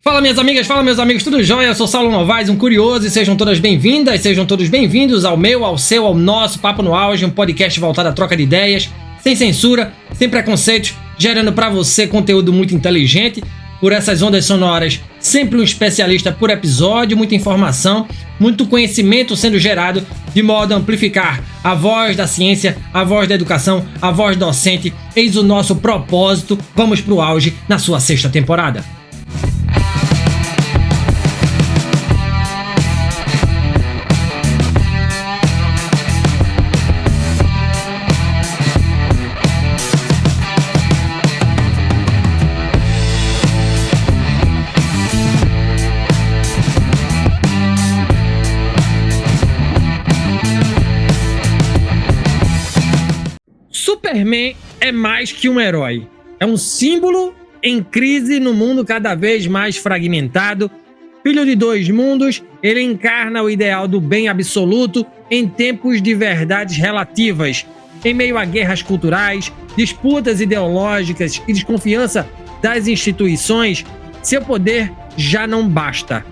Fala minhas amigas, fala meus amigos, tudo jóia? Eu sou Saulo Novaes, um curioso, e sejam todas bem-vindas, sejam todos bem-vindos ao meu, ao seu, ao nosso Papo no Auge, um podcast voltado à troca de ideias, sem censura, sem preconceitos, gerando pra você conteúdo muito inteligente, por essas ondas sonoras, sempre um especialista por episódio, muita informação, muito conhecimento sendo gerado, de modo a amplificar a voz da ciência, a voz da educação, a voz docente. Eis o nosso propósito, vamos pro auge na sua sexta temporada. Superman é mais que um herói. É um símbolo em crise no mundo cada vez mais fragmentado. Filho de dois mundos, ele encarna o ideal do bem absoluto em tempos de verdades relativas. Em meio a guerras culturais, disputas ideológicas e desconfiança das instituições, seu poder já não basta.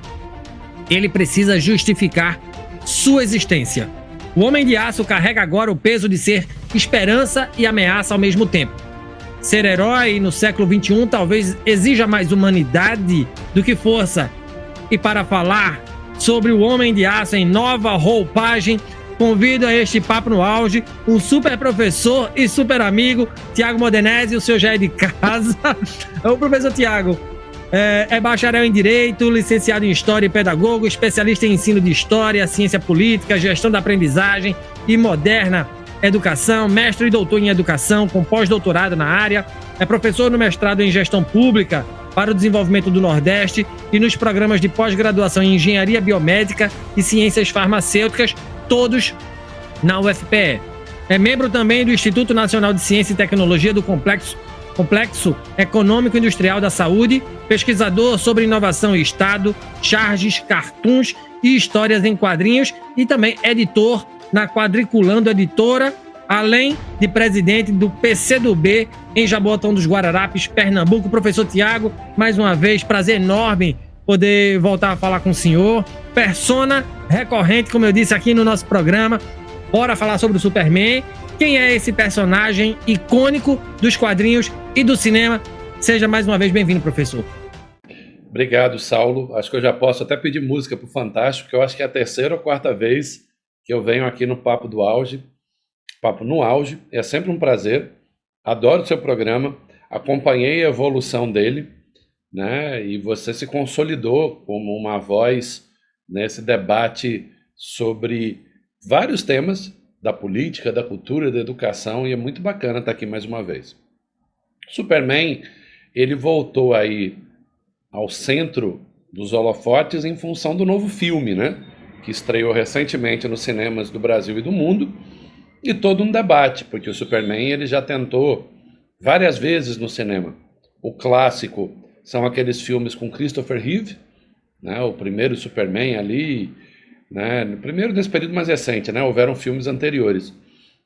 Ele precisa justificar sua existência. O Homem de Aço carrega agora o peso de ser esperança e ameaça ao mesmo tempo. Ser herói no século XXI talvez exija mais humanidade do que força. E para falar sobre o Homem de Aço em nova roupagem, convido a este Papo no Auge o super professor e super amigo Tiago Modenese, o senhor já é de casa. O professor Tiago é bacharel em Direito, licenciado em História e pedagogo, especialista em ensino de História, Ciência Política, Gestão da Aprendizagem e Moderna Educação, mestre e doutor em Educação, com pós-doutorado na área, é professor no mestrado em Gestão Pública para o Desenvolvimento do Nordeste e nos programas de pós-graduação em Engenharia Biomédica e Ciências Farmacêuticas, todos na UFPE. É membro também do Instituto Nacional de Ciência e Tecnologia do Complexo Econômico Industrial da Saúde, pesquisador sobre inovação e Estado, charges, cartoons e histórias em quadrinhos e também editor na Quadriculando Editora, além de presidente do PCdoB em Jaboatão dos Guararapes, Pernambuco. Professor Tiago, mais uma vez, prazer enorme poder voltar a falar com o senhor. Persona recorrente, como eu disse aqui no nosso programa. Bora falar sobre o Superman. Quem é esse personagem icônico dos quadrinhos e do cinema? Seja mais uma vez bem-vindo, professor. Obrigado, Saulo. Acho que eu já posso até pedir música para o Fantástico, porque eu acho que é a terceira ou quarta vez que eu venho aqui no Papo do Auge. Papo no Auge. É sempre um prazer. Adoro o seu programa. Acompanhei a evolução dele, né? E você se consolidou como uma voz nesse debate sobre vários temas da política, da cultura, da educação, e é muito bacana estar aqui mais uma vez. Superman, ele voltou aí ao centro dos holofotes em função do novo filme, né? Que estreou recentemente nos cinemas do Brasil e do mundo, e todo um debate, porque o Superman ele já tentou várias vezes no cinema. O clássico são aqueles filmes com Christopher Reeve, né? O primeiro Superman ali, né? Primeiro nesse período mais recente, né? Houveram filmes anteriores,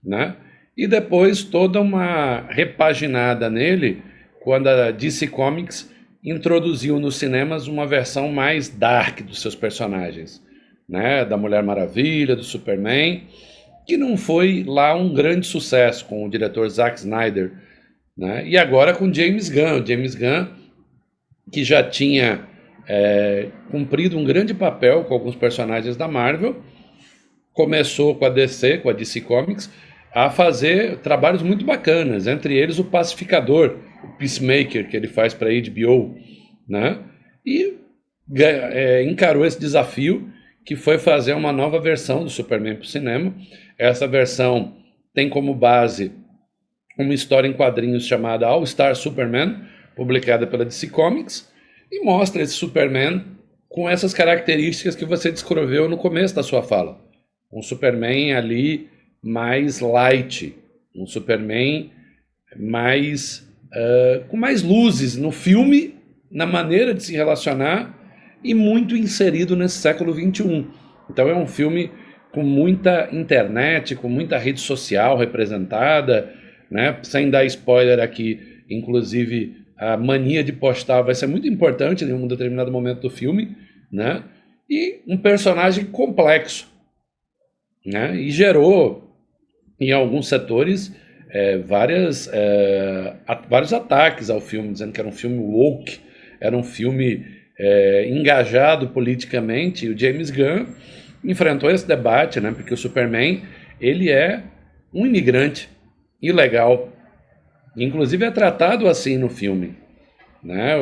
né? E depois toda uma repaginada nele quando a DC Comics introduziu nos cinemas uma versão mais dark dos seus personagens, né? Da Mulher Maravilha, do Superman, que não foi lá um grande sucesso com o diretor Zack Snyder, né? E agora com James Gunn, que já tinha cumprido um grande papel com alguns personagens da Marvel, começou com a DC Comics, a fazer trabalhos muito bacanas, entre eles o Pacificador, o Peacemaker, que ele faz para a HBO, né? E encarou esse desafio, que foi fazer uma nova versão do Superman para o cinema. Essa versão tem como base uma história em quadrinhos chamada All Star Superman, publicada pela DC Comics, e mostra esse Superman com essas características que você descreveu no começo da sua fala. Um Superman ali mais light, um Superman mais com mais luzes no filme, na maneira de se relacionar, e muito inserido nesse século XXI. Então é um filme com muita internet, com muita rede social representada, né? Sem dar spoiler aqui, inclusive a mania de postar vai ser muito importante em um determinado momento do filme, né? E um personagem complexo, né? E gerou, em alguns setores, vários ataques ao filme, dizendo que era um filme woke, era um filme engajado politicamente. E o James Gunn enfrentou esse debate, né? Porque o Superman, ele é um imigrante ilegal. Inclusive é tratado assim no filme, né?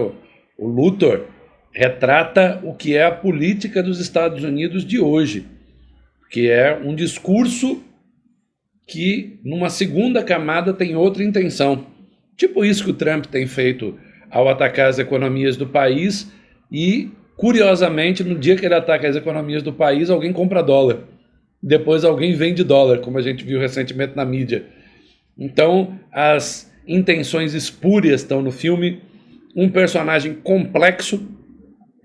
O Luthor retrata o que é a política dos Estados Unidos de hoje, que é um discurso que, numa segunda camada, tem outra intenção. Tipo isso que o Trump tem feito ao atacar as economias do país e, curiosamente, no dia que ele ataca as economias do país, alguém compra dólar. Depois alguém vende dólar, como a gente viu recentemente na mídia. Então, as intenções espúrias estão no filme. Um personagem complexo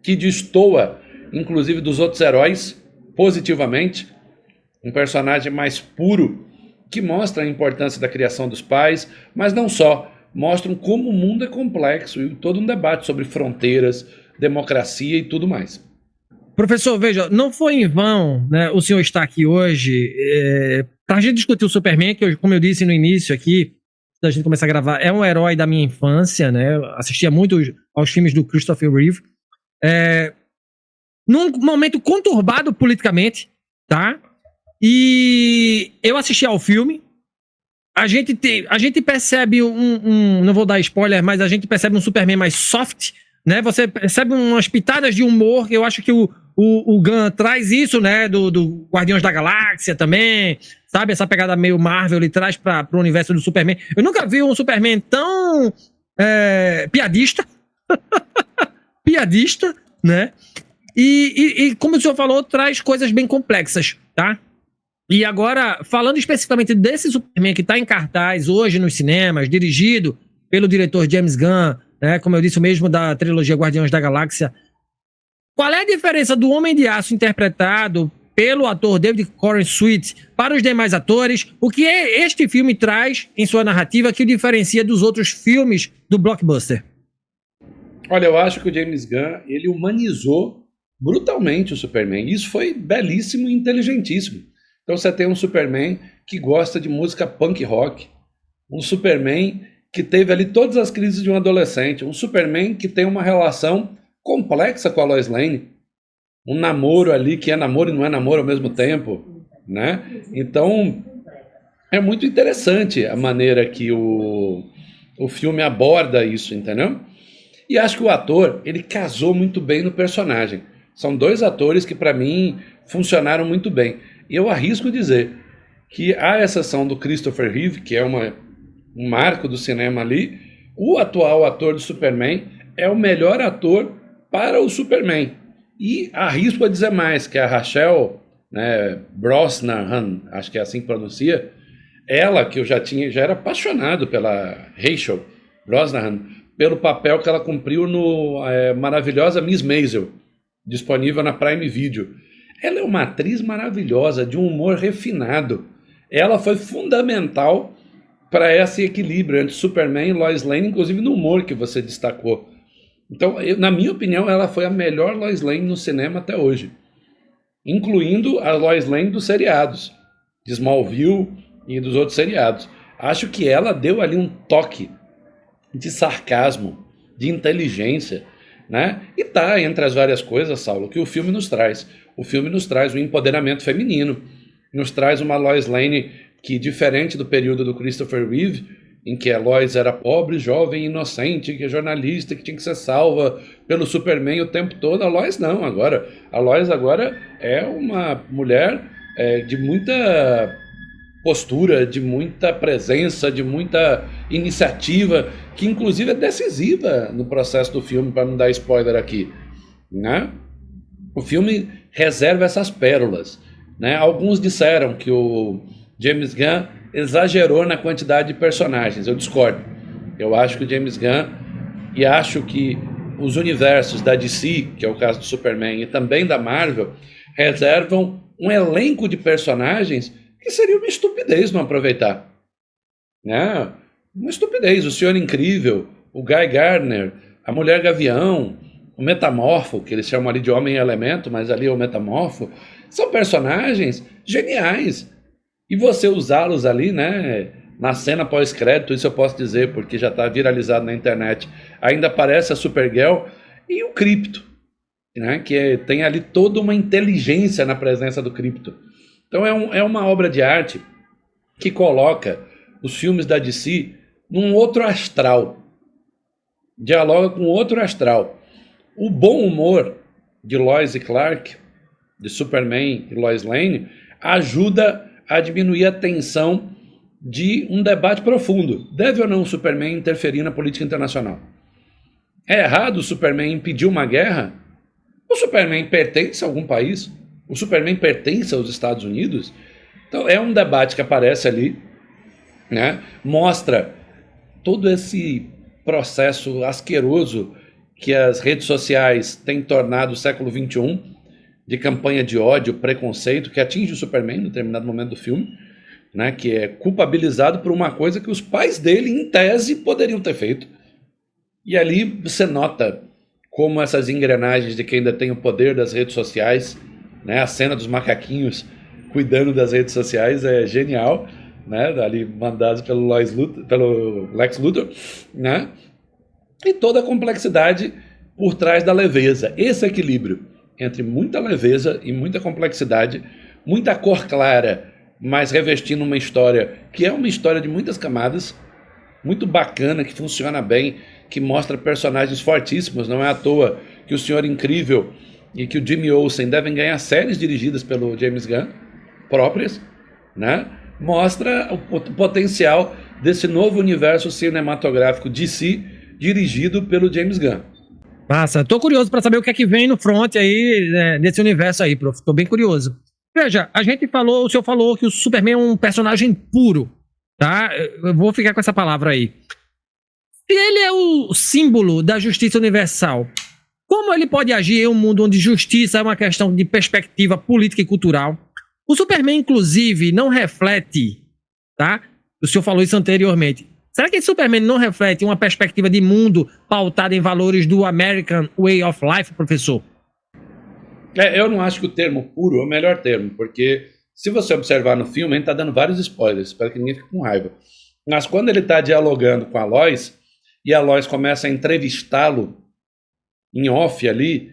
que destoa, inclusive, dos outros heróis, positivamente. Um personagem mais puro, que mostra a importância da criação dos pais, mas não só, mostram como o mundo é complexo e todo um debate sobre fronteiras, democracia e tudo mais. Professor, veja, não foi em vão, né, o senhor estar aqui hoje para a gente discutir o Superman, que, como eu disse no início aqui, da gente começar a gravar, é um herói da minha infância, né? Eu assistia muito aos filmes do Christopher Reeve. Num momento conturbado politicamente, tá? E eu assisti ao filme. A gente percebe não vou dar spoiler, mas a gente percebe um Superman mais soft, né? Você percebe umas pitadas de humor, que eu acho que o Gunn traz isso, né? Do Guardiões da Galáxia também, sabe? Essa pegada meio Marvel ele traz para o universo do Superman. Eu nunca vi um Superman tão piadista. Piadista, né? E como o senhor falou, traz coisas bem complexas, tá? E agora, falando especificamente desse Superman que está em cartaz hoje nos cinemas, dirigido pelo diretor James Gunn, né, como eu disse, o mesmo da trilogia Guardiões da Galáxia, qual é a diferença do Homem de Aço interpretado pelo ator David Corenswet para os demais atores? O que este filme traz em sua narrativa que o diferencia dos outros filmes do blockbuster? Olha, eu acho que o James Gunn, ele humanizou brutalmente o Superman. Isso foi belíssimo e inteligentíssimo. Então você tem um Superman que gosta de música punk rock, um Superman que teve ali todas as crises de um adolescente, um Superman que tem uma relação complexa com a Lois Lane, um namoro ali que é namoro e não é namoro ao mesmo tempo, né? Então é muito interessante a maneira que o filme aborda isso, entendeu? E acho que o ator, ele casou muito bem no personagem. São dois atores que para mim funcionaram muito bem. E eu arrisco dizer que, à exceção do Christopher Reeve, que é um marco do cinema ali, o atual ator do Superman é o melhor ator para o Superman. E arrisco a dizer mais, que a Rachel, né, Brosnahan, acho que é assim que pronuncia, ela, que eu já era apaixonado pela Rachel Brosnahan, pelo papel que ela cumpriu no maravilhosa Miss Maisel, disponível na Prime Video. Ela é uma atriz maravilhosa, de um humor refinado. Ela foi fundamental para esse equilíbrio entre Superman e Lois Lane, inclusive no humor que você destacou. Então, na minha opinião, ela foi a melhor Lois Lane no cinema até hoje, incluindo a Lois Lane dos seriados, de Smallville e dos outros seriados. Acho que ela deu ali um toque de sarcasmo, de inteligência, né? E tá entre as várias coisas, Saulo, que o filme nos traz. O filme nos traz um empoderamento feminino, nos traz uma Lois Lane que, diferente do período do Christopher Reeve, em que a Lois era pobre, jovem, inocente, que é jornalista, que tinha que ser salva pelo Superman o tempo todo, a Lois não. A Lois agora é uma mulher de muita postura, de muita presença, de muita iniciativa, que inclusive é decisiva no processo do filme, para não dar spoiler aqui, né? O filme reserva essas pérolas, né? Alguns disseram que o James Gunn exagerou na quantidade de personagens. Eu discordo. Eu acho que o James Gunn, e acho que os universos da DC, que é o caso do Superman, e também da Marvel, reservam um elenco de personagens que seria uma estupidez não aproveitar, né? Uma estupidez. O Senhor Incrível, o Guy Gardner, a Mulher Gavião, o Metamorfo, que eles chamam ali de Homem Elemento, mas ali é o Metamorfo, são personagens geniais. E você usá-los ali, né, na cena pós-crédito, isso eu posso dizer, porque já está viralizado na internet, ainda aparece a Supergirl e o Krypto, né, que tem ali toda uma inteligência na presença do Krypto. Então é uma obra de arte que coloca os filmes da DC num outro astral, dialoga com outro astral. O bom humor de Lois e Clark, de Superman e Lois Lane, ajuda a diminuir a tensão de um debate profundo. Deve ou não o Superman interferir na política internacional? É errado o Superman impedir uma guerra? O Superman pertence a algum país? O Superman pertence aos Estados Unidos? Então é um debate que aparece ali, né? Mostra todo esse processo asqueroso que as redes sociais têm tornado o século XXI, de campanha de ódio, preconceito, que atinge o Superman em determinado momento do filme, né? Que é culpabilizado por uma coisa que os pais dele, em tese, poderiam ter feito. E ali você nota como essas engrenagens de quem ainda tem o poder das redes sociais, né? A cena dos macaquinhos cuidando das redes sociais é genial, né? Ali mandados pelo Lex Luthor, né? E toda a complexidade por trás da leveza. Esse equilíbrio entre muita leveza e muita complexidade, muita cor clara, mas revestindo uma história que é uma história de muitas camadas, muito bacana, que funciona bem, que mostra personagens fortíssimos. Não é à toa que o Senhor Incrível e que o Jimmy Olsen devem ganhar séries dirigidas pelo James Gunn, próprias, né? Mostra o potencial desse novo universo cinematográfico DC, dirigido pelo James Gunn. Massa, tô curioso para saber o que é que vem no front aí, né, desse universo aí, prof. Tô bem curioso. Veja, o senhor falou que o Superman é um personagem puro, tá? Eu vou ficar com essa palavra aí. Se ele é o símbolo da justiça universal, como ele pode agir em um mundo onde justiça é uma questão de perspectiva política e cultural? O Superman, inclusive, não reflete, tá? O senhor falou isso anteriormente. Será que esse Superman não reflete uma perspectiva de mundo pautada em valores do American Way of Life, professor? Eu não acho que o termo puro é o melhor termo, porque se você observar no filme, ele está dando vários spoilers, espero que ninguém fique com raiva. Mas quando ele está dialogando com a Lois, e a Lois começa a entrevistá-lo em off ali,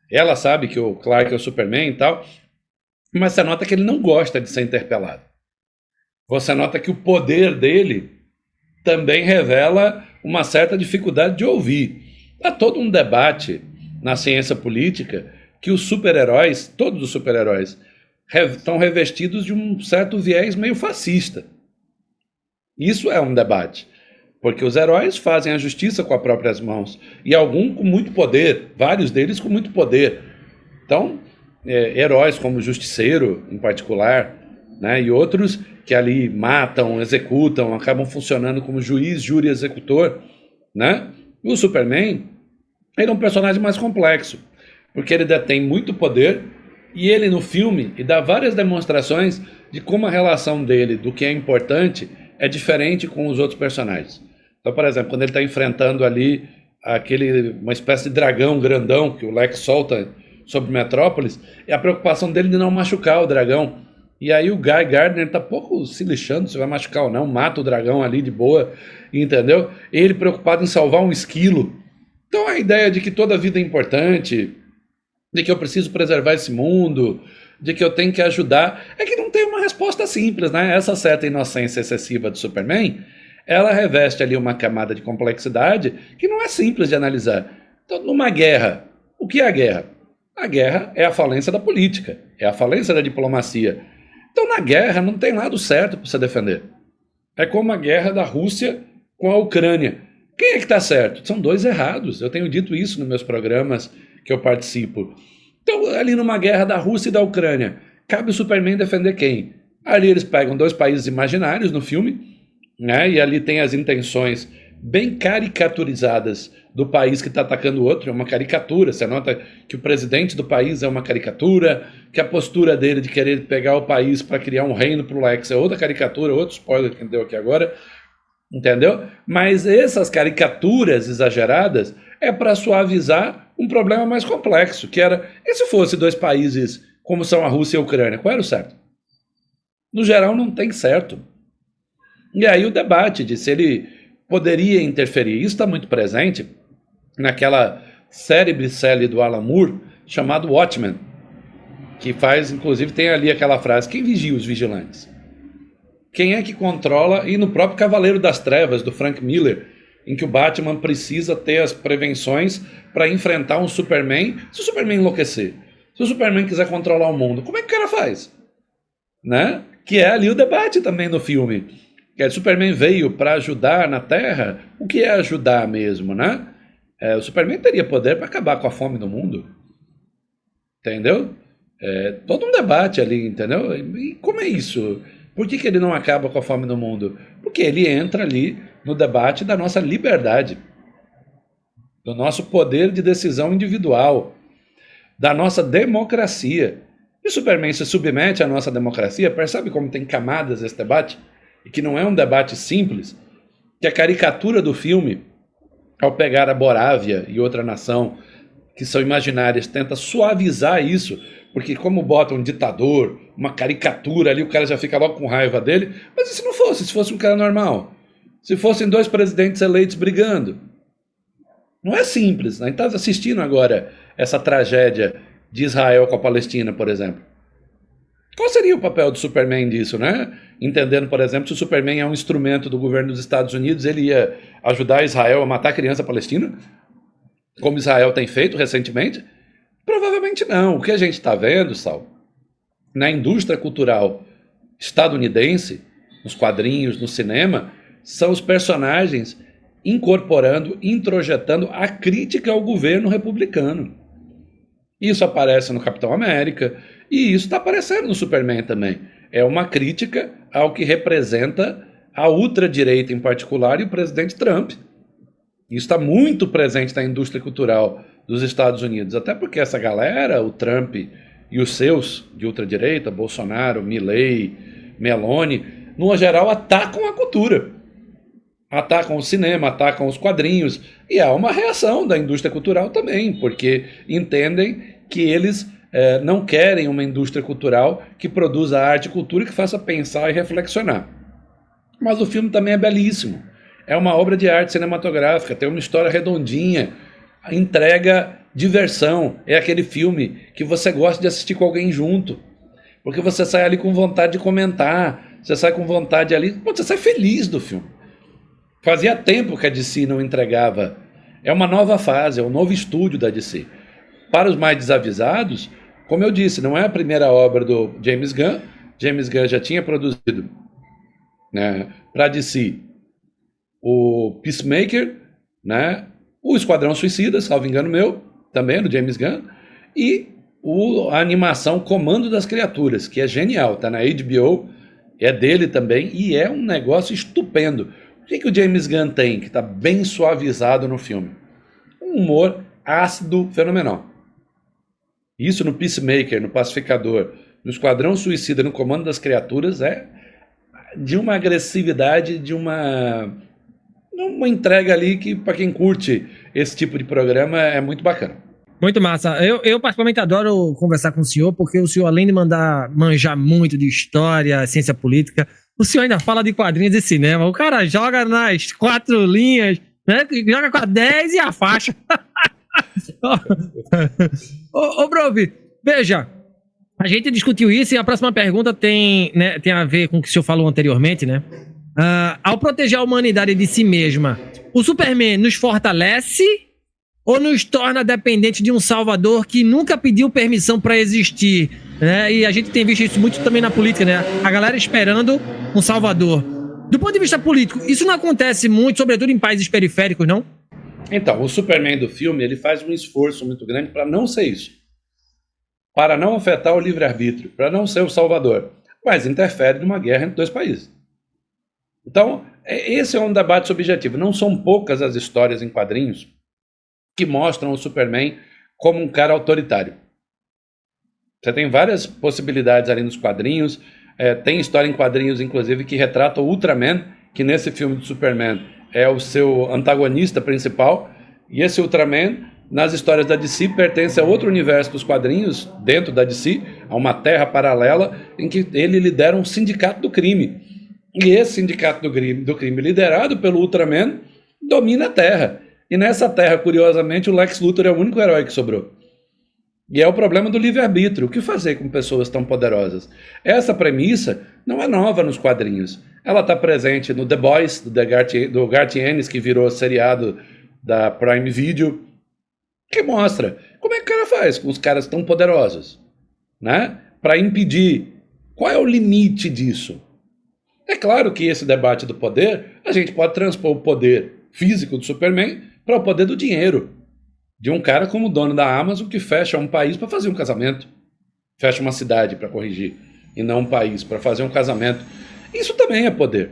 ela sabe que o Clark é o Superman e tal, mas você nota que ele não gosta de ser interpelado. Você nota que o poder dele também revela uma certa dificuldade de ouvir. Há todo um debate na ciência política que os super-heróis, todos os super-heróis, estão revestidos de um certo viés meio fascista. Isso é um debate, porque os heróis fazem a justiça com as próprias mãos, e alguns com muito poder, vários deles com muito poder. Então, heróis como o Justiceiro, em particular, né, e outros que ali matam, executam, acabam funcionando como juiz, júri e executor, né? O Superman, ele é um personagem mais complexo, porque ele detém muito poder, e ele no filme e dá várias demonstrações de como a relação dele, do que é importante, é diferente com os outros personagens. Então, por exemplo, quando ele está enfrentando ali uma espécie de dragão grandão que o Lex solta sobre Metrópolis, é a preocupação dele de não machucar o dragão. E aí o Guy Gardner tá pouco se lixando se vai machucar ou não, mata o dragão ali de boa, entendeu? Ele preocupado em salvar um esquilo. Então a ideia de que toda vida é importante, de que eu preciso preservar esse mundo, de que eu tenho que ajudar, é que não tem uma resposta simples, né? Essa certa inocência excessiva do Superman, ela reveste ali uma camada de complexidade que não é simples de analisar. Então, numa guerra, o que é a guerra? A guerra é a falência da política, é a falência da diplomacia. Então, na guerra, não tem lado certo para você defender. É como a guerra da Rússia com a Ucrânia. Quem é que está certo? São dois errados. Eu tenho dito isso nos meus programas que eu participo. Então, ali numa guerra da Rússia e da Ucrânia, cabe o Superman defender quem? Ali eles pegam dois países imaginários no filme, né? E ali tem as intenções bem caricaturizadas do país que está atacando o outro, é uma caricatura. Você nota que o presidente do país é uma caricatura, que a postura dele de querer pegar o país para criar um reino para o Lex é outra caricatura, outro spoiler que deu aqui agora. Entendeu? Mas essas caricaturas exageradas é para suavizar um problema mais complexo, que era, e se fosse dois países como são a Rússia e a Ucrânia, qual era o certo? No geral não tem certo. E aí o debate de se ele poderia interferir, isso está muito presente naquela célebre série do Alan Moore, chamado Watchmen, que faz, inclusive, tem ali aquela frase, quem vigia os vigilantes? Quem é que controla? E no próprio Cavaleiro das Trevas, do Frank Miller, em que o Batman precisa ter as prevenções para enfrentar um Superman. Se o Superman enlouquecer, se o Superman quiser controlar o mundo, como é que o cara faz? Né? Que é ali o debate também no filme. Que o Superman veio para ajudar na Terra. O que é ajudar mesmo, né? O Superman teria poder para acabar com a fome do mundo. Entendeu? Todo um debate ali, entendeu? E como é isso? Por que ele não acaba com a fome no mundo? Porque ele entra ali no debate da nossa liberdade, do nosso poder de decisão individual, da nossa democracia. E o Superman se submete à nossa democracia, percebe como tem camadas esse debate? E que não é um debate simples, que a caricatura do filme, ao pegar a Borávia e outra nação, que são imaginárias, tenta suavizar isso, porque como bota um ditador, uma caricatura ali, o cara já fica logo com raiva dele. Mas e se fosse um cara normal? Se fossem dois presidentes eleitos brigando? Não é simples. A gente está assistindo agora essa tragédia de Israel com a Palestina, por exemplo. Qual seria o papel do Superman disso, né? Entendendo, por exemplo, se o Superman é um instrumento do governo dos Estados Unidos, ele ia ajudar Israel a matar a criança palestina, como Israel tem feito recentemente? Provavelmente não. O que a gente está vendo, Sal, na indústria cultural estadunidense, nos quadrinhos, no cinema, são os personagens incorporando, introjetando a crítica ao governo republicano. Isso aparece no Capitão América e isso está aparecendo no Superman também. É uma crítica ao que representa a ultradireita em particular e o presidente Trump. Isso está muito presente na indústria cultural dos Estados Unidos, até porque essa galera, o Trump e os seus de ultradireita, Bolsonaro, Milley, Meloni, no geral atacam a cultura, atacam o cinema, atacam os quadrinhos, e há uma reação da indústria cultural também, porque entendem que eles não querem uma indústria cultural que produza arte e cultura que faça pensar e reflexionar. Mas o filme também é belíssimo, é uma obra de arte cinematográfica, tem uma história redondinha, entrega diversão, é aquele filme que você gosta de assistir com alguém junto, porque você sai ali com vontade de comentar, você sai com vontade ali, você sai feliz do filme. Fazia tempo que a DC não entregava, é uma nova fase, é um novo estúdio da DC. Para os mais desavisados, como eu disse, não é a primeira obra do James Gunn já tinha produzido, né, para a DC o Peacemaker, né, o Esquadrão Suicida, salvo engano meu, também do James Gunn, e a animação Comando das Criaturas, que é genial, está na HBO, é dele também, e é um negócio estupendo. O que o James Gunn tem, que está bem suavizado no filme? Um humor ácido fenomenal. Isso no Peacemaker, no Pacificador, no Esquadrão Suicida, no Comando das Criaturas, é de uma agressividade, de uma entrega ali que, para quem curte esse tipo de programa, é muito bacana. Muito massa. Eu particularmente adoro conversar com o senhor, porque o senhor, além de manjar muito de história, ciência política, o senhor ainda fala de quadrinhos e cinema. O cara joga nas 4 linhas, né? Joga com a 10 e a faixa. Ô, Brovi, veja, a gente discutiu isso e a próxima pergunta tem a ver com o que o senhor falou anteriormente, né? Ao proteger a humanidade de si mesma, o Superman nos fortalece ou nos torna dependentes de um salvador que nunca pediu permissão para existir, né? E a gente tem visto isso muito também na política, né? A galera esperando um salvador. Do ponto de vista político, isso não acontece muito, sobretudo em países periféricos, não? Então, o Superman do filme, ele faz um esforço muito grande para não ser isso. Para não afetar o livre-arbítrio, para não ser o salvador. Mas interfere numa guerra entre dois países. Então, esse é um debate subjetivo. Não são poucas as histórias em quadrinhos que mostram o Superman como um cara autoritário. Você tem várias possibilidades ali nos quadrinhos. Tem história em quadrinhos, inclusive, que retrata o Ultraman, que nesse filme do Superman é o seu antagonista principal, e esse Ultraman, nas histórias da DC, pertence a outro universo dos quadrinhos, dentro da DC, a uma terra paralela, em que ele lidera um sindicato do crime. E esse sindicato do crime, liderado pelo Ultraman, domina a Terra. E nessa Terra, curiosamente, o Lex Luthor é o único herói que sobrou. E é o problema do livre-arbítrio. O que fazer com pessoas tão poderosas? Essa premissa não é nova nos quadrinhos. Ela está presente no The Boys, do Garth Ennis, que virou seriado da Prime Video, que mostra como é que o cara faz com os caras tão poderosos, né? Para impedir. Qual é o limite disso? É claro que esse debate do poder, a gente pode transpor o poder físico do Superman para o poder do dinheiro. De um cara como o dono da Amazon que fecha um país para fazer um casamento. Fecha uma cidade para corrigir. E não um país para fazer um casamento. Isso também é poder.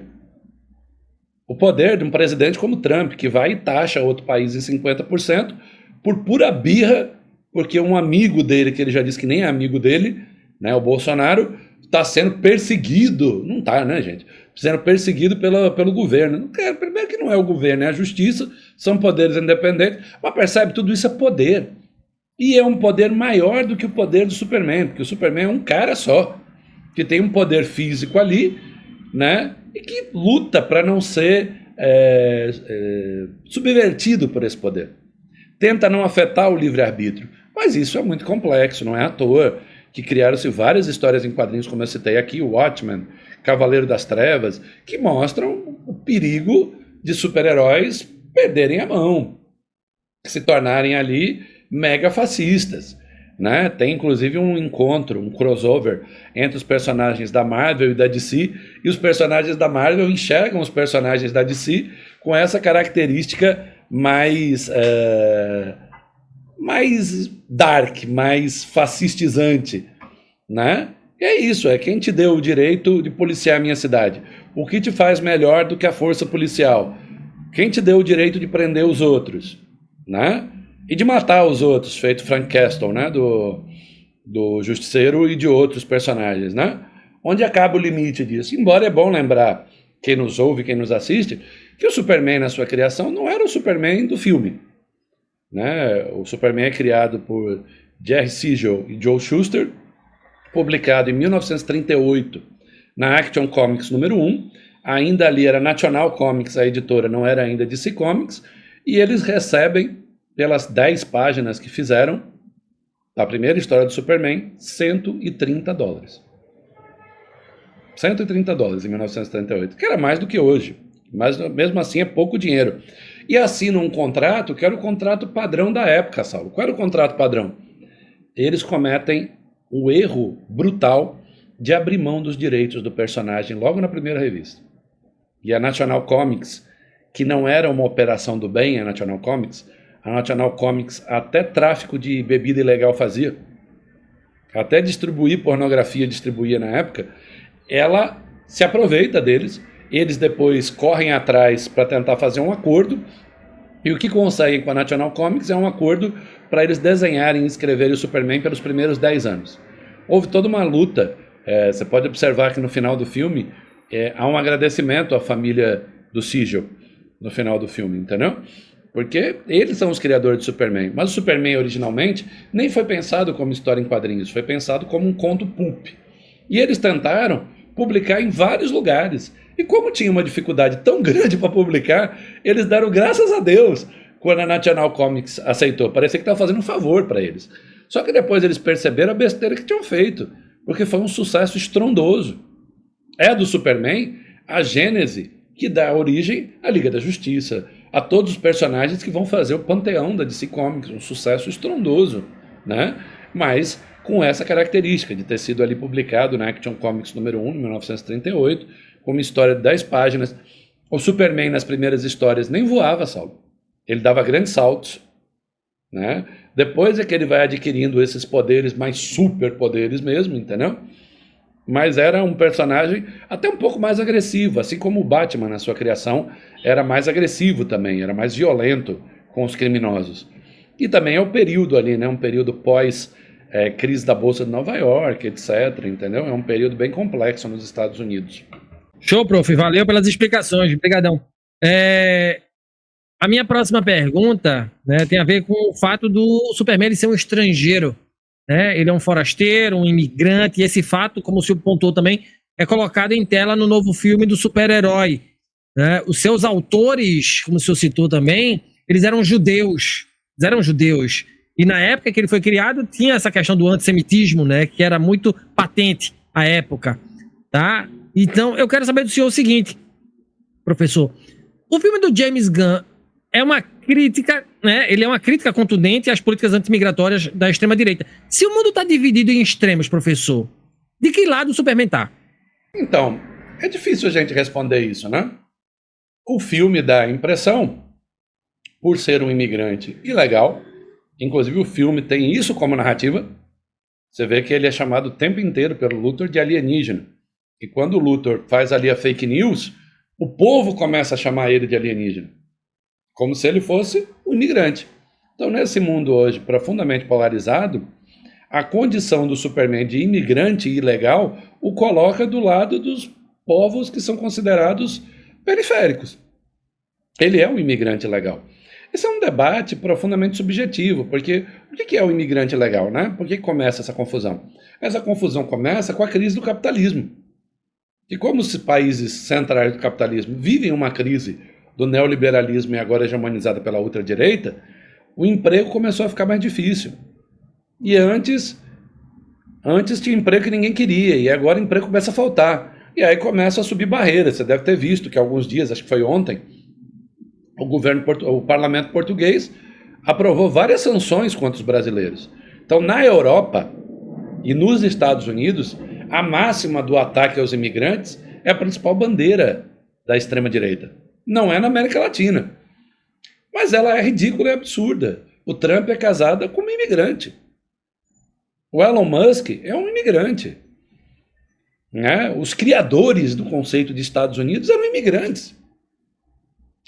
O poder de um presidente como Trump, que vai e taxa outro país em 50% por pura birra, porque um amigo dele, que ele já disse que nem é amigo dele, né, o Bolsonaro, está sendo perseguido. Não está, né, gente? Sendo perseguido pelo governo. Primeiro que não é o governo, é a justiça, são poderes independentes, mas percebe, tudo isso é poder. E é um poder maior do que o poder do Superman, porque o Superman é um cara só, que tem um poder físico ali, né, e que luta para não ser subvertido por esse poder. Tenta não afetar o livre-arbítrio, mas isso é muito complexo, não é à toa que criaram-se várias histórias em quadrinhos, como eu citei aqui, o Watchmen, Cavaleiro das Trevas, que mostram o perigo de super-heróis perderem a mão, se tornarem ali mega fascistas, né? Tem inclusive um encontro, um crossover entre os personagens da Marvel e da DC, e os personagens da Marvel enxergam os personagens da DC com essa característica mais dark, mais fascistizante, né? E é isso, é quem te deu o direito de policiar a minha cidade? O que te faz melhor do que a força policial? Quem te deu o direito de prender os outros, né? E de matar os outros, feito Frank Castle, né? Do Justiceiro e de outros personagens, né? Onde acaba o limite disso? Embora é bom lembrar, quem nos ouve, quem nos assiste, que o Superman na sua criação não era o Superman do filme, né? O Superman é criado por Jerry Siegel e Joe Shuster, publicado em 1938 na Action Comics número 1, ainda ali era National Comics, a editora não era ainda DC Comics, e eles recebem, pelas 10 páginas que fizeram, a primeira história do Superman, $130. $130 em 1938, que era mais do que hoje, mas mesmo assim é pouco dinheiro. E assinam um contrato, que era o contrato padrão da época, Saulo. Qual era o contrato padrão? Eles cometem o erro brutal de abrir mão dos direitos do personagem logo na primeira revista. E a National Comics, que não era uma operação do bem, a National Comics até tráfico de bebida ilegal fazia, até distribuir pornografia distribuía na época, ela se aproveita deles, eles depois correm atrás para tentar fazer um acordo, e o que conseguem com a National Comics é um acordo para eles desenharem e escreverem o Superman pelos primeiros 10 anos. Houve toda uma luta, você pode observar que no final do filme há um agradecimento à família do Siegel no final do filme, entendeu? Porque eles são os criadores do Superman, mas o Superman originalmente nem foi pensado como história em quadrinhos, foi pensado como um conto pulp. E eles tentaram publicar em vários lugares. E como tinha uma dificuldade tão grande para publicar, eles deram graças a Deus quando a National Comics aceitou. Parecia que estava fazendo um favor para eles. Só que depois eles perceberam a besteira que tinham feito, porque foi um sucesso estrondoso. É do Superman a gênese que dá origem à Liga da Justiça, a todos os personagens que vão fazer o panteão da DC Comics, um sucesso estrondoso, né? Mas com essa característica de ter sido ali publicado na Action Comics número 1, em 1938, com uma história de 10 páginas. O Superman, nas primeiras histórias, nem voava, Saulo. Ele dava grandes saltos, né? Depois é que ele vai adquirindo esses poderes, mais superpoderes mesmo, entendeu? Mas era um personagem até um pouco mais agressivo, assim como o Batman, na sua criação, era mais agressivo também, era mais violento com os criminosos. E também é o período ali, né? Um período pós crise da Bolsa de Nova York, etc., entendeu? É um período bem complexo nos Estados Unidos. Show, prof. Valeu pelas explicações. Obrigadão. A minha próxima pergunta, né, tem a ver com o fato do Superman ele ser um estrangeiro. Né? Ele é um forasteiro, um imigrante, e esse fato, como o senhor pontuou também, é colocado em tela no novo filme do super-herói. Né? Os seus autores, como o senhor citou também, eles eram judeus. E na época que ele foi criado, tinha essa questão do antissemitismo, né, que era muito patente à época. Tá? Então, eu quero saber do senhor o seguinte, professor. O filme do James Gunn é uma crítica, né? Ele é uma crítica contundente às políticas antimigratórias da extrema-direita. Se o mundo está dividido em extremos, professor, de que lado o Superman está? Então, é difícil a gente responder isso, né? O filme dá a impressão, por ser um imigrante ilegal, inclusive o filme tem isso como narrativa, você vê que ele é chamado o tempo inteiro pelo Luthor de alienígena. E quando o Luthor faz ali a fake news, o povo começa a chamar ele de alienígena, como se ele fosse um imigrante. Então, nesse mundo hoje profundamente polarizado, a condição do Superman de imigrante ilegal o coloca do lado dos povos que são considerados periféricos. Ele é um imigrante legal. Esse é um debate profundamente subjetivo, porque o que é o imigrante legal, né? Por que começa essa confusão? Essa confusão começa com a crise do capitalismo. E como os países centrais do capitalismo vivem uma crise do neoliberalismo e agora hegemonizada pela ultradireita, o emprego começou a ficar mais difícil. E antes tinha emprego que ninguém queria, e agora o emprego começa a faltar. E aí começa a subir barreiras. Você deve ter visto que alguns dias, acho que foi ontem, o parlamento português aprovou várias sanções contra os brasileiros. Então, na Europa e nos Estados Unidos, a máxima do ataque aos imigrantes é a principal bandeira da extrema-direita. Não é na América Latina. Mas ela é ridícula e absurda. O Trump é casado com uma imigrante. O Elon Musk é um imigrante. Né? Os criadores do conceito de Estados Unidos eram imigrantes.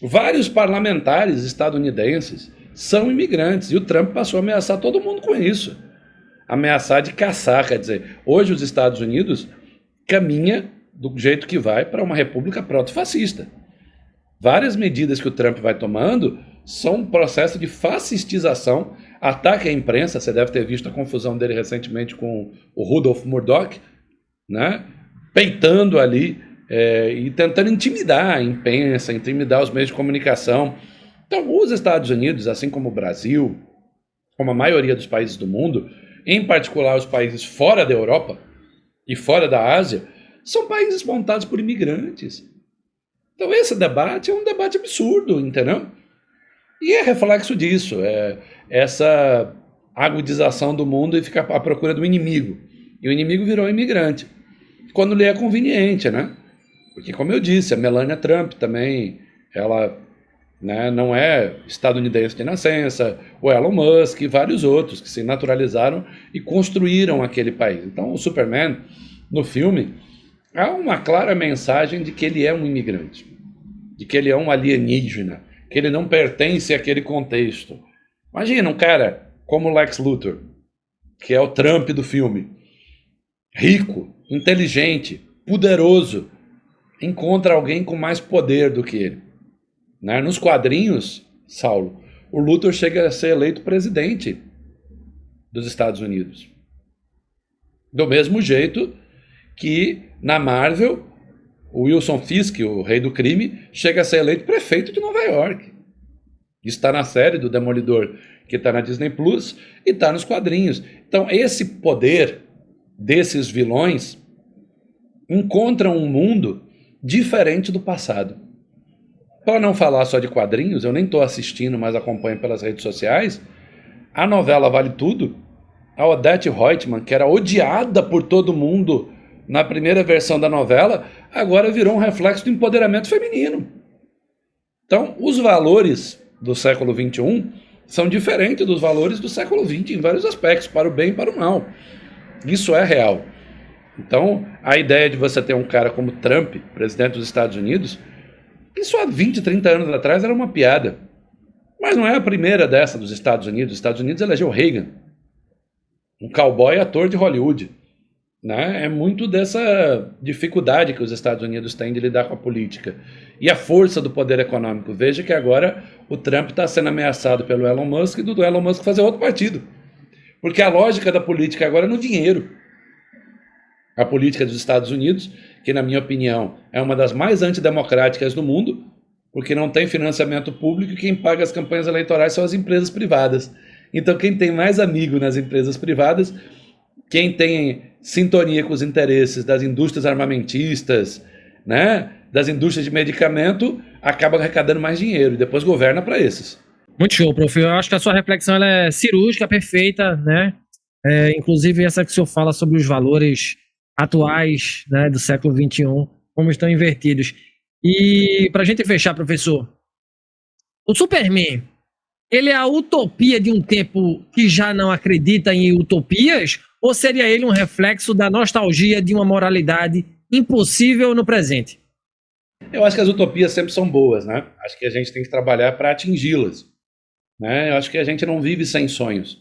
Vários parlamentares estadunidenses são imigrantes. E o Trump passou a ameaçar todo mundo com isso. Ameaçar de caçar, quer dizer, hoje os Estados Unidos caminha do jeito que vai para uma república proto-fascista. Várias medidas que o Trump vai tomando são um processo de fascistização, ataque à imprensa. Você deve ter visto a confusão dele recentemente com o Rudolph Murdoch, né? Peitando ali e tentando intimidar a imprensa, intimidar os meios de comunicação. Então, os Estados Unidos, assim como o Brasil, como a maioria dos países do mundo, em particular os países fora da Europa e fora da Ásia, são países montados por imigrantes. Então esse debate é um debate absurdo, entendeu? E é reflexo disso, essa agudização do mundo e ficar à procura do inimigo. E o inimigo virou imigrante, quando lhe é conveniente, né? Porque, como eu disse, a Melania Trump também, ela, né, não é estadunidense de nascença, o Elon Musk e vários outros que se naturalizaram e construíram aquele país. Então o Superman, no filme, há uma clara mensagem de que ele é um imigrante, de que ele é um alienígena, que ele não pertence àquele contexto. Imagina um cara como Lex Luthor, que é o Trump do filme, rico, inteligente, poderoso, encontra alguém com mais poder do que ele. Né? Nos quadrinhos, Saulo, o Luthor chega a ser eleito presidente dos Estados Unidos. Do mesmo jeito que na Marvel, o Wilson Fisk, o rei do crime, chega a ser eleito prefeito de Nova York. Está na série do Demolidor, que está na Disney Plus, e está nos quadrinhos. Então, esse poder desses vilões encontra um mundo diferente do passado. Para não falar só de quadrinhos, eu nem estou assistindo, mas acompanho pelas redes sociais, a novela Vale Tudo, a Odete Roitman, que era odiada por todo mundo na primeira versão da novela, agora virou um reflexo do empoderamento feminino. Então, os valores do século XXI são diferentes dos valores do século XX em vários aspectos, para o bem e para o mal. Isso é real. Então, a ideia de você ter um cara como Trump, presidente dos Estados Unidos, isso há 20, 30 anos atrás era uma piada. Mas não é a primeira dessa dos Estados Unidos. Os Estados Unidos elegeu Reagan, um cowboy ator de Hollywood. né? É muito dessa dificuldade que os Estados Unidos têm de lidar com a política. E a força do poder econômico. Veja que agora o Trump está sendo ameaçado pelo Elon Musk e do Elon Musk fazer outro partido. Porque a lógica da política agora é no dinheiro. A política dos Estados Unidos, que na minha opinião é uma das mais antidemocráticas do mundo, porque não tem financiamento público e quem paga as campanhas eleitorais são as empresas privadas. Então quem tem mais amigo nas empresas privadas, quem tem sintonia com os interesses das indústrias armamentistas, né, das indústrias de medicamento, acaba arrecadando mais dinheiro e depois governa para esses. Muito show, prof. Eu acho que a sua reflexão ela é cirúrgica, perfeita, né? Inclusive essa que o senhor fala sobre os valores atuais, né, do século XXI, como estão invertidos. E para a gente fechar, professor, o Superman, ele é a utopia de um tempo que já não acredita em utopias? Ou seria ele um reflexo da nostalgia de uma moralidade impossível no presente? Eu acho que as utopias sempre são boas, né? Acho que a gente tem que trabalhar para atingi-las, né? Eu acho que a gente não vive sem sonhos.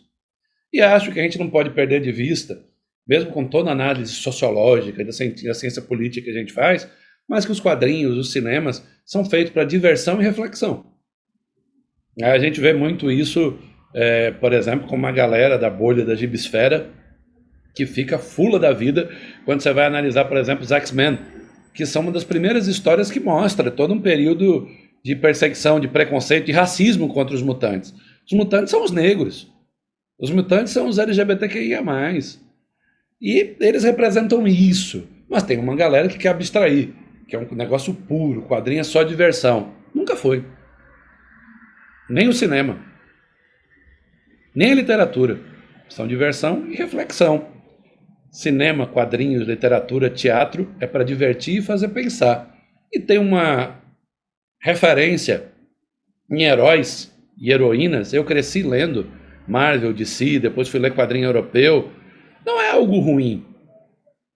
E acho que a gente não pode perder de vista, mesmo com toda a análise sociológica da ciência política que a gente faz, mas que os quadrinhos, os cinemas, são feitos para diversão e reflexão. A gente vê muito isso, por exemplo, com uma galera da bolha da gibisfera que fica fula da vida quando você vai analisar, por exemplo, os X-Men, que são uma das primeiras histórias que mostra todo um período de perseguição, de preconceito, de racismo contra os mutantes. Os mutantes são os negros. Os mutantes são os LGBTQIA+. E eles representam isso. Mas tem uma galera que quer abstrair, que é um negócio puro, o quadrinho é só diversão. Nunca foi. Nem o cinema. Nem a literatura. São diversão e reflexão. Cinema, quadrinhos, literatura, teatro é para divertir e fazer pensar. E tem uma referência em heróis e heroínas. Eu cresci lendo Marvel, DC, depois fui ler quadrinho europeu. Não é algo ruim.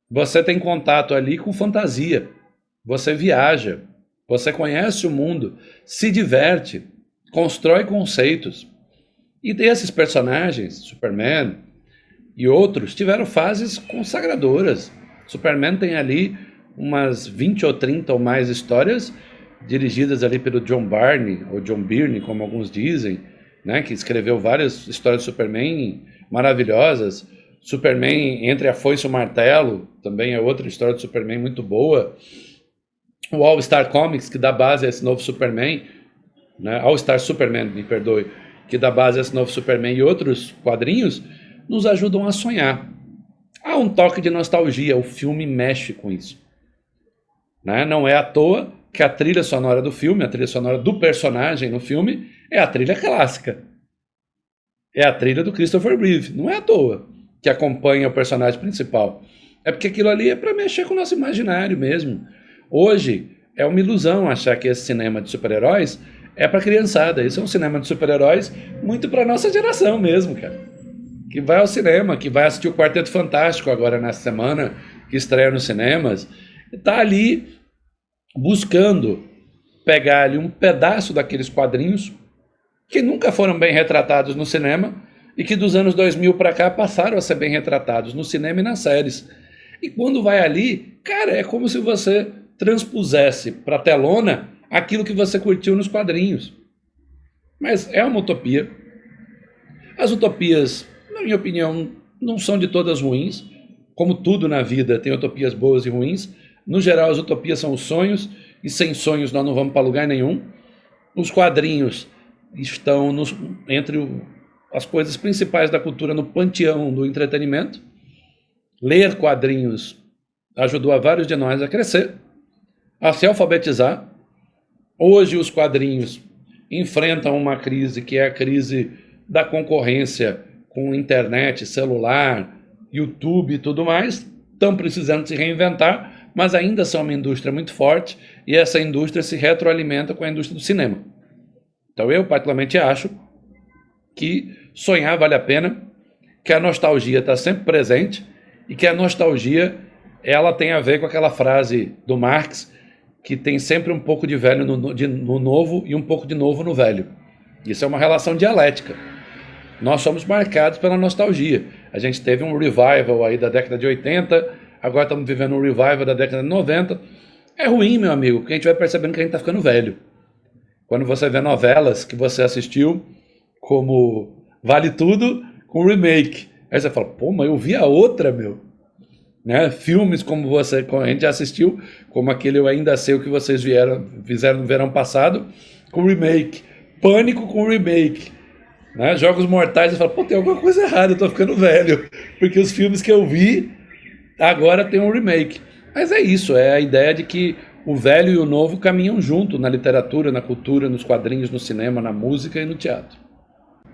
Você tem contato ali com fantasia. Você viaja. Você conhece o mundo. Se diverte. Constrói conceitos. E desses personagens, Superman e outros, tiveram fases consagradoras. Superman tem ali umas 20 ou 30 ou mais histórias dirigidas ali pelo John Byrne, ou John Byrne, como alguns dizem, né, que escreveu várias histórias de Superman maravilhosas. Superman Entre a Foice e o Martelo, também é outra história de Superman muito boa. O All Star Comics, que dá base a esse novo Superman, né, All Star Superman, me perdoe, que dá base a esse novo Superman e outros quadrinhos, nos ajudam a sonhar. Há um toque de nostalgia, o filme mexe com isso. Né? Não é à toa que a trilha sonora do filme, a trilha sonora do personagem no filme, é a trilha clássica. É a trilha do Christopher Reeve. Não é à toa que acompanha o personagem principal. É porque aquilo ali é para mexer com o nosso imaginário mesmo. Hoje é uma ilusão achar que esse cinema de super-heróis é para criançada. Esse é um cinema de super-heróis muito para nossa geração mesmo, cara. Que vai ao cinema, que vai assistir o Quarteto Fantástico agora nessa semana, que estreia nos cinemas, está ali buscando pegar ali um pedaço daqueles quadrinhos que nunca foram bem retratados no cinema e que dos anos 2000 para cá passaram a ser bem retratados no cinema e nas séries. E quando vai ali, cara, é como se você transpusesse para a telona aquilo que você curtiu nos quadrinhos. Mas é uma utopia. As utopias, na minha opinião, não são de todas ruins. Como tudo na vida, tem utopias boas e ruins. No geral, as utopias são os sonhos, e sem sonhos nós não vamos para lugar nenhum. Os quadrinhos estão entre as coisas principais da cultura, no panteão do entretenimento. Ler quadrinhos ajudou a vários de nós a crescer, a se alfabetizar. Hoje os quadrinhos enfrentam uma crise que é a crise da concorrência com internet, celular, YouTube e tudo mais. Estão precisando se reinventar, mas ainda são uma indústria muito forte e essa indústria se retroalimenta com a indústria do cinema. Então eu particularmente acho que sonhar vale a pena, que a nostalgia está sempre presente e que a nostalgia ela tem a ver com aquela frase do Marx que tem sempre um pouco de velho no novo e um pouco de novo no velho. Isso é uma relação dialética. Nós somos marcados pela nostalgia. A gente teve um revival aí da década de 80, agora estamos vivendo um revival da década de 90. É ruim, meu amigo, porque a gente vai percebendo que a gente está ficando velho. Quando você vê novelas que você assistiu, como Vale Tudo, com remake. Aí você fala, pô, mas eu vi a outra, meu. Né? Filmes como a gente já assistiu, como aquele Eu Ainda Sei O Que Vocês fizeram no verão passado, com remake. Pânico com remake. Né? Jogos Mortais, você fala, pô, tem alguma coisa errada, eu tô ficando velho. Porque os filmes que eu vi, agora tem um remake. Mas é isso, é a ideia de que o velho e o novo caminham junto na literatura, na cultura, nos quadrinhos, no cinema, na música e no teatro.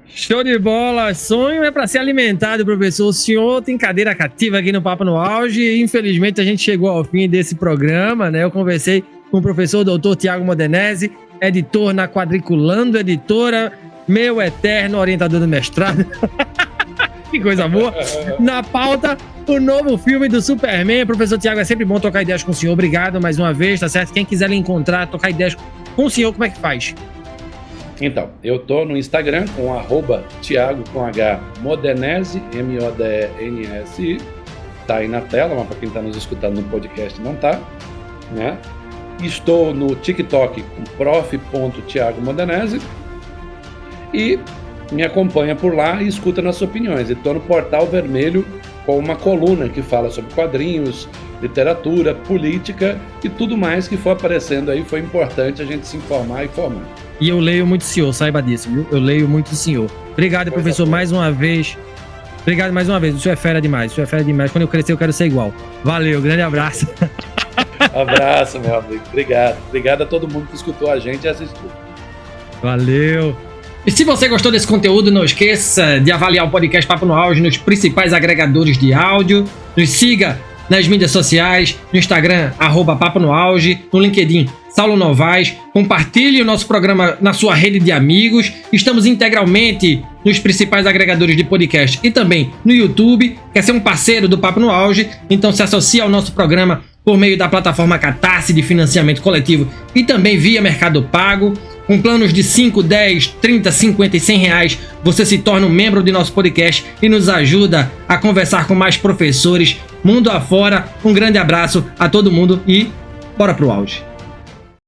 Show de bola! Sonho é para ser alimentado, professor. O senhor tem cadeira cativa aqui no Papo no Auge e infelizmente a gente chegou ao fim desse programa, né? Eu conversei com o professor Dr. Tiago Modenese, editor na Quadriculando Editora, meu eterno orientador do mestrado. Que coisa boa! Na pauta, o novo filme do Superman. Professor Tiago, é sempre bom trocar ideias com o senhor. Obrigado mais uma vez, tá certo? Quem quiser lhe encontrar, trocar ideias com o senhor, como é que faz? Então, eu tô no Instagram com @Tiago com H Modenese, M-O-D-E-N-S-I. Tá aí na tela, mas para quem tá nos escutando no podcast não tá, né? Estou no TikTok com prof.Tiago Modenese e me acompanha por lá e escuta nossas opiniões. Estou no Portal Vermelho com uma coluna que fala sobre quadrinhos, literatura, política e tudo mais que for aparecendo aí. Foi importante a gente se informar e formar. E eu leio muito o senhor, saiba disso, viu? Eu leio muito o senhor. Obrigado, professor, mais uma vez. Obrigado mais uma vez. O senhor é fera demais. O senhor é fera demais. Quando eu crescer, eu quero ser igual. Valeu, grande abraço. Abraço, meu amigo. Obrigado. Obrigado a todo mundo que escutou a gente e assistiu. Valeu. E se você gostou desse conteúdo, não esqueça de avaliar o podcast Papo no Auge nos principais agregadores de áudio. Nos siga nas mídias sociais, no Instagram, @Papo no Auge, no LinkedIn, Saulo Novaes. Compartilhe o nosso programa na sua rede de amigos. Estamos integralmente nos principais agregadores de podcast e também no YouTube. Quer ser um parceiro do Papo no Auge? Então se associe ao nosso programa por meio da plataforma Catarse de financiamento coletivo e também via Mercado Pago. Com planos de 5, 10, 30, 50 e 100 reais, você se torna um membro de nosso podcast e nos ajuda a conversar com mais professores mundo afora. Um grande abraço a todo mundo e bora pro auge.